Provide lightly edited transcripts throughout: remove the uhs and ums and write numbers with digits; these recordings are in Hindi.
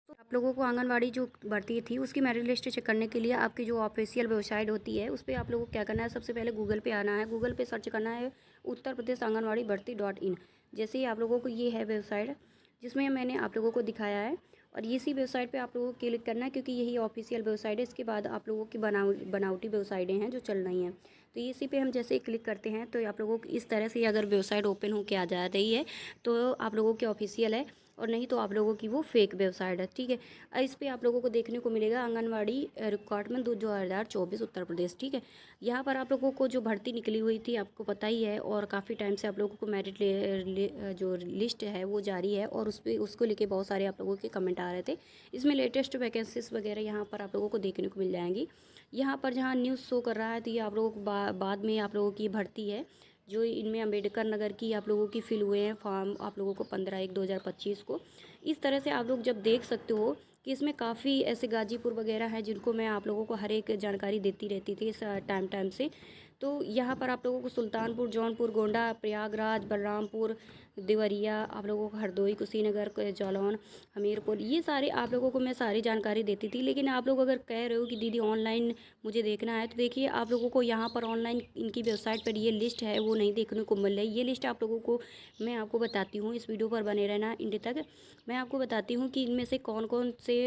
तो आप लोगों को आंगनवाड़ी जो भर्ती थी उसकी मेरिट लिस्ट चेक करने के लिए आपकी जो ऑफिशियल वेबसाइट होती है उस पर आप लोगों को क्या करना है, सबसे पहले गूगल पे आना है। गूगल पे सर्च करना है उत्तर प्रदेश आंगनवाड़ी भर्ती .in। जैसे ही आप लोगों को ये है वेबसाइट जिसमें मैंने आप लोगों को दिखाया है, और इसी वेबसाइट पे आप लोगों को क्लिक करना है क्योंकि यही ऑफिशियल वेबसाइट है। इसके बाद आप लोगों की बनावटी वेबसाइटें हैं जो चल रही हैं, तो इसी पे हम जैसे ही क्लिक करते हैं तो आप लोगों को इस तरह से अगर वेबसाइट ओपन होकर आ जा रही है तो आप लोगों की ऑफिशियल है, और नहीं तो आप लोगों की वो फेक वेबसाइट है। ठीक है, इस पे आप लोगों को देखने को मिलेगा आंगनवाड़ी रिक्वायरमेंट 2024 उत्तर प्रदेश। ठीक है, यहाँ पर आप लोगों को जो भर्ती निकली हुई थी आपको पता ही है, और काफ़ी टाइम से आप लोगों को मेरिट जो लिस्ट है वो जारी है, और उस पर उसको लेके बहुत सारे आप लोगों के कमेंट आ रहे थे। इसमें लेटेस्ट वैकेंसीज वगैरह यहाँ पर आप लोगों को देखने को मिल जाएंगी। यहाँ पर जहाँ न्यूज़ शो कर रहा है तो ये आप लोगों को बाद में आप लोगों की भर्ती है जो इनमें अम्बेडकर नगर की आप लोगों की फिल हुए हैं फॉर्म आप लोगों को 15/1/2025 को। इस तरह से आप लोग जब देख सकते हो कि इसमें काफ़ी ऐसे गाजीपुर वगैरह हैं जिनको मैं आप लोगों को हर एक जानकारी देती रहती थी इस टाइम से। तो यहाँ पर आप लोगों को सुल्तानपुर, जौनपुर, गोंडा, प्रयागराज, बलरामपुर, देवरिया, आप लोगों को हरदोई, कुशीनगर, जालौन, हमीरपुर, ये सारे आप लोगों को मैं सारी जानकारी देती थी। लेकिन आप लोग अगर कह रहे हो कि दीदी ऑनलाइन मुझे देखना है, तो देखिए आप लोगों को यहाँ पर ऑनलाइन इनकी वेबसाइट पर ये लिस्ट है वो नहीं देखने को मिल रही। ये लिस्ट आप लोगों को मैं आपको बताती हूँ, इस वीडियो पर बने रहना इंड तक। मैं आपको बताती हूँ कि इनमें से कौन कौन से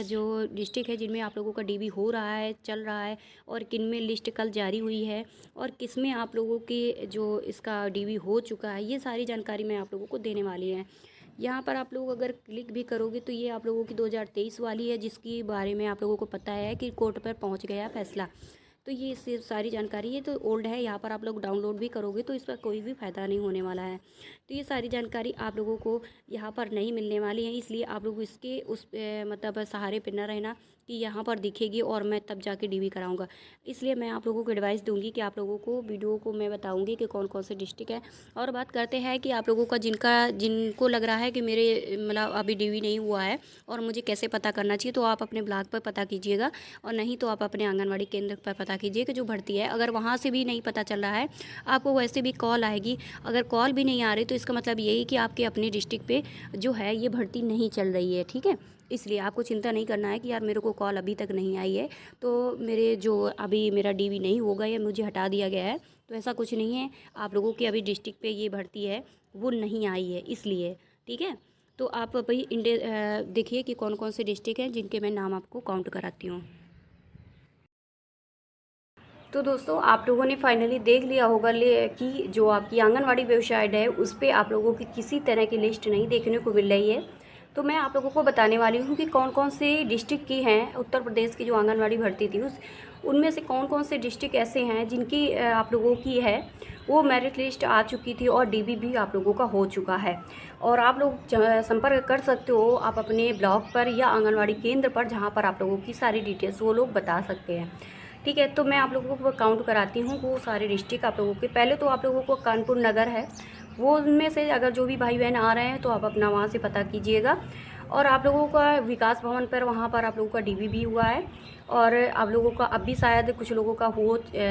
जो डिस्ट्रिक्ट है जिनमें आप लोगों का डीबी हो रहा है, चल रहा है, और किन में लिस्ट कल जारी हुई है, और किस में आप लोगों की जो इसका डीबी हो चुका है, ये सारी जानकारी मैं आप लोगों को देने वाली है। यहाँ पर आप लोग अगर क्लिक भी करोगे तो ये आप लोगों की 2023 वाली है, जिसकी बारे में आप लोगों को पता है कि कोर्ट पर पहुँच गया फैसला। तो ये इससे सारी जानकारी है तो ओल्ड है, यहाँ पर आप लोग डाउनलोड भी करोगे तो इसका कोई भी फ़ायदा नहीं होने वाला है। तो ये सारी जानकारी आप लोगों को यहाँ पर नहीं मिलने वाली है, इसलिए आप लोग इसके मतलब सहारे पर न रहना कि यहाँ पर दिखेगी और मैं तब जाके डीबी कराऊंगा। इसलिए मैं आप लोगों को एडवाइस दूंगी कि आप लोगों को वीडियो को मैं बताऊंगी कि कौन कौन से डिस्ट्रिक्ट है। और बात करते हैं कि आप लोगों का जिनको लग रहा है कि मेरे मतलब अभी डीबी नहीं हुआ है और मुझे कैसे पता करना चाहिए, तो आप अपने ब्लॉग पर पता कीजिएगा, और नहीं तो आप अपने आंगनवाड़ी केंद्र पर पता कीजिए कि जो भर्ती है। अगर वहाँ से भी नहीं पता चल रहा है, आपको वैसे भी कॉल आएगी। अगर कॉल भी नहीं आ रही तो इसका मतलब यही कि आपके अपने डिस्ट्रिक्ट पे जो है ये भर्ती नहीं चल रही है। ठीक है, इसलिए आपको चिंता नहीं करना है कि यार मेरे को कॉल अभी तक नहीं आई है तो मेरे जो अभी मेरा डीवी नहीं होगा या मुझे हटा दिया गया है, तो ऐसा कुछ नहीं है। आप लोगों की अभी डिस्ट्रिक्ट पे ये भर्ती है वो नहीं आई है इसलिए। ठीक है, तो आप अभी देखिए कि कौन कौन से डिस्ट्रिक्ट हैं जिनके मैं नाम आपको काउंट कराती हूँ। तो दोस्तों आप लोगों ने फाइनली देख लिया होगा कि जो आपकी आंगनवाड़ी वेबसाइट है उस पर आप लोगों की किसी तरह की लिस्ट नहीं देखने को मिल रही है। तो मैं आप लोगों को बताने वाली हूँ कि कौन कौन से डिस्ट्रिक्ट की हैं उत्तर प्रदेश की जो आंगनवाड़ी भर्ती थी उनमें से कौन कौन से डिस्ट्रिक्ट ऐसे हैं जिनकी आप लोगों की है वो मेरिट लिस्ट आ चुकी थी और डीबी भी आप लोगों का हो चुका है। और आप लोग संपर्क कर सकते हो आप अपने ब्लॉग पर या आंगनवाड़ी केंद्र पर, जहाँ पर आप लोगों की सारी डिटेल्स वो लोग बता सकते हैं। ठीक है, तो मैं आप लोगों को काउंट कराती हूँ वो सारे डिस्ट्रिक्ट आप लोगों के। पहले तो आप लोगों को कानपुर नगर है, वो उनमें से अगर जो भी भाई बहन आ रहे हैं तो आप अपना वहाँ से पता कीजिएगा। और आप लोगों का विकास भवन पर वहाँ पर आप लोगों का डीबी भी हुआ है, और आप लोगों का अब भी शायद कुछ लोगों का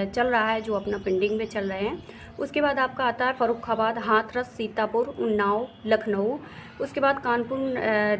चल रहा है जो अपना पेंडिंग में चल रहे हैं। उसके बाद आपका आता है फर्रुखाबाद, हाथरस, सीतापुर, उन्नाव, लखनऊ। उसके बाद कानपुर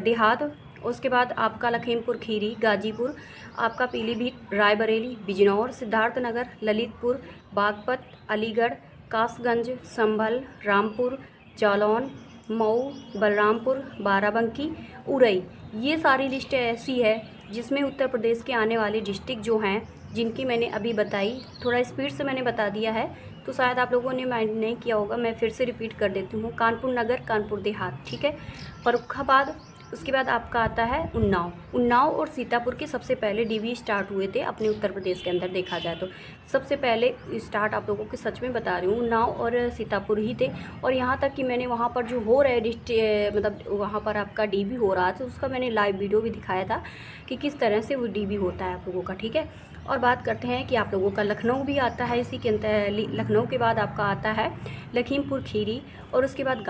देहात। उसके बाद आपका लखीमपुर खीरी, गाजीपुर, आपका पीलीभीत, रायबरेली, बिजनौर, सिद्धार्थनगर, ललितपुर, बागपत, अलीगढ़, कासगंज, संभल, रामपुर, जालौन, मऊ, बलरामपुर, बाराबंकी, उरई। ये सारी लिस्ट ऐसी है जिसमें उत्तर प्रदेश के आने वाले डिस्ट्रिक्ट जो हैं जिनकी मैंने अभी बताई, थोड़ा स्पीड से मैंने बता दिया है तो शायद आप लोगों ने माइंड नहीं किया होगा, मैं फिर से रिपीट कर देती हूँ। कानपुर नगर, कानपुर देहात, ठीक है, फर्रुखाबाद। उसके बाद आपका आता है उन्नाव और सीतापुर के सबसे पहले डीवी स्टार्ट हुए थे अपने उत्तर प्रदेश के अंदर देखा जाए तो। सबसे पहले स्टार्ट आप लोगों के सच में बता रही हूँ उन्नाव और सीतापुर ही थे। और यहाँ तक कि मैंने वहाँ पर जो हो रहे मतलब वहाँ पर आपका डीवी हो रहा था उसका मैंने लाइव वीडियो भी दिखाया था कि किस तरह से वो डीवी होता है आप लोगों का। ठीक है, और बात करते हैं कि आप लोगों का लखनऊ भी आता है इसी के अंदर। लखनऊ के बाद आपका आता है लखीमपुर खीरी, और उसके बाद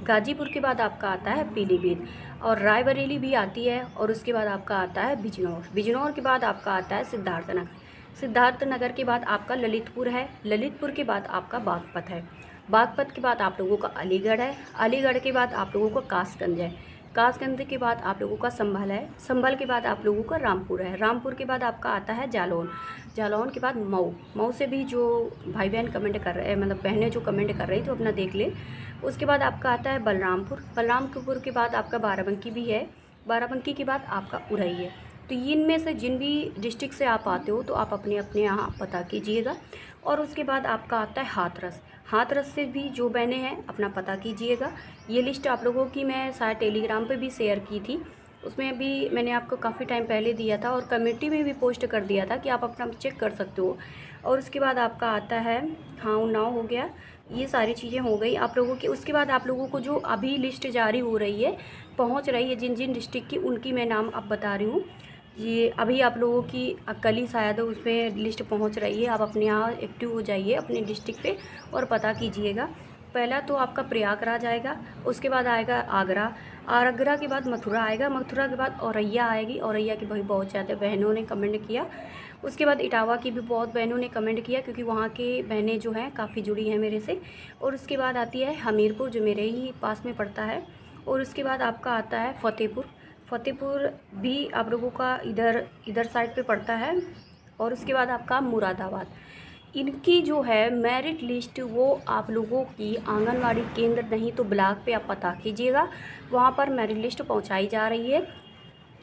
गाजीपुर के बाद आपका आता है पीलीभीत, और रायबरेली भी आती है, और उसके बाद आपका आता है बिजनौर के बाद आपका आता है सिद्धार्थनगर के बाद आपका ललितपुर है, ललितपुर के बाद आपका बागपत है, बागपत के बाद आप लोगों का अलीगढ़ है, अलीगढ़ के बाद आप लोगों का कासगंज है, कासगंज के बाद आप लोगों का संभल है, संभल के बाद आप लोगों का रामपुर है, रामपुर के बाद आपका आता है जालौन, जालौन के बाद मऊ, मऊ से भी जो भाई बहन कमेंट कर रहे हैं, मतलब बहनें जो कमेंट कर रही तो अपना देख ले। उसके बाद आपका आता है बलरामपुर, बलरामपुर के बाद आपका बाराबंकी भी है, बाराबंकी के बाद आपका उरई है। तो इनमें से जिन भी डिस्ट्रिक्ट से आप आते हो तो आप अपने अपने यहाँ पता कीजिएगा। और उसके बाद आपका आता है हाथरस, हाथरस से भी जो बहनें हैं अपना पता कीजिएगा। ये लिस्ट आप लोगों की मैं शायद टेलीग्राम पे भी शेयर की थी, उसमें भी मैंने आपको काफ़ी टाइम पहले दिया था और कमेटी में भी पोस्ट कर दिया था कि आप अपना चेक कर सकते हो। और उसके बाद आपका आता है, हाँ उन्नाव हो गया, ये सारी चीज़ें हो गई आप लोगों की। उसके बाद आप लोगों को जो अभी लिस्ट जारी हो रही है, पहुंच रही है जिन जिन डिस्ट्रिक्ट की, उनकी मैं नाम अब बता रही हूँ। ये अभी आप लोगों की कल ही शायद उसमें लिस्ट पहुंच रही है। आप अपने यहाँ एक्टिव हो जाइए अपने डिस्ट्रिक्ट पे और पता कीजिएगा। पहला तो आपका प्रयागराज आएगा, उसके बाद आएगा आगरा, आगरा के बाद मथुरा आएगा, मथुरा के बाद औरैया आएगी, औरैया की भाई बहुत ज़्यादा बहनों ने कमेंट किया। उसके बाद इटावा की भी बहुत बहनों ने कमेंट किया क्योंकि वहाँ के बहनें जो हैं काफ़ी जुड़ी हैं मेरे से। और उसके बाद आती है हमीरपुर जो मेरे ही पास में पड़ता है। और उसके बाद आपका आता है फतेहपुर, फतेहपुर भी आप लोगों का इधर इधर साइड पे पड़ता है। और उसके बाद आपका मुरादाबाद। इनकी जो है मेरिट लिस्ट वो आप लोगों की आंगनवाड़ी केंद्र नहीं तो ब्लॉक पे आप पता कीजिएगा, वहाँ पर मेरिट लिस्ट पहुँचाई जा रही है।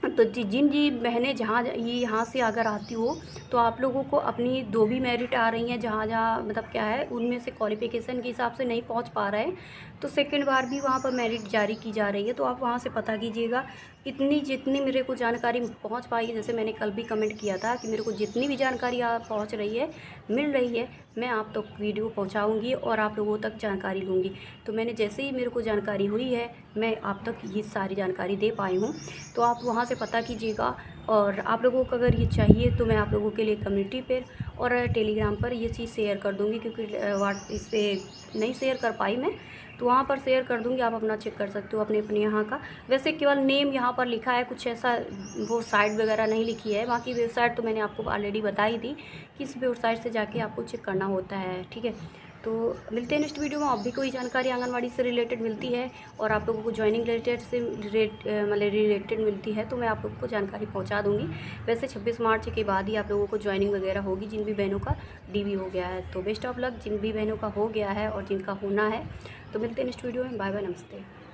तो जिन जी बहनें जहाँ ये यहाँ से अगर आती हो तो आप लोगों को अपनी दो भी मेरिट आ रही हैं, जहाँ जहाँ मतलब क्या है उनमें से क्वालिफ़िकेशन के हिसाब से नहीं पहुँच पा रहे हैं तो सेकंड बार भी वहाँ पर मेरिट जारी की जा रही है। तो आप वहाँ से पता कीजिएगा। इतनी जितनी मेरे को जानकारी पहुँच पाई है, जैसे मैंने कल भी कमेंट किया था कि मेरे को जितनी भी जानकारी पहुँच रही है, मिल रही है, मैं आप तक वीडियो पहुँचाऊँगी और आप लोगों तक जानकारी लूँगी। तो मैंने जैसे ही मेरे को जानकारी हुई है मैं आप तक ये सारी जानकारी दे पाई हूँ। तो आप वहाँ से पता कीजिएगा। और आप लोगों को अगर ये चाहिए तो मैं आप लोगों के लिए कम्युनिटी पर और टेलीग्राम पर ये चीज़ शेयर कर दूँगी, क्योंकि इस पर नहीं शेयर कर पाई मैं, तो वहाँ पर शेयर कर दूँगी। आप अपना चेक कर सकते हो अपने अपने यहाँ का। वैसे केवल नेम यहाँ पर लिखा है, कुछ ऐसा वो साइट वगैरह नहीं लिखी है। बाकी वेबसाइट तो मैंने आपको ऑलरेडी बताई थी, किस वेबसाइट से जाके आपको चेक करना होता है, ठीक है। तो मिलते हैं नेक्स्ट वीडियो में। अब भी कोई जानकारी आंगनवाड़ी से रिलेटेड मिलती है और आप लोगों को ज्वाइनिंग रिलेटेड से मतलब रिलेटेड मिलती है तो मैं आप लोगों को जानकारी पहुंचा दूंगी। वैसे 26 मार्च के बाद ही आप लोगों को ज्वाइनिंग वगैरह होगी जिन भी बहनों का डीवी हो गया है। तो बेस्ट ऑफ लक जिन भी बहनों का हो गया है और जिनका होना है। तो मिलते हैं नेक्स्ट वीडियो में। बाय बाय, नमस्ते।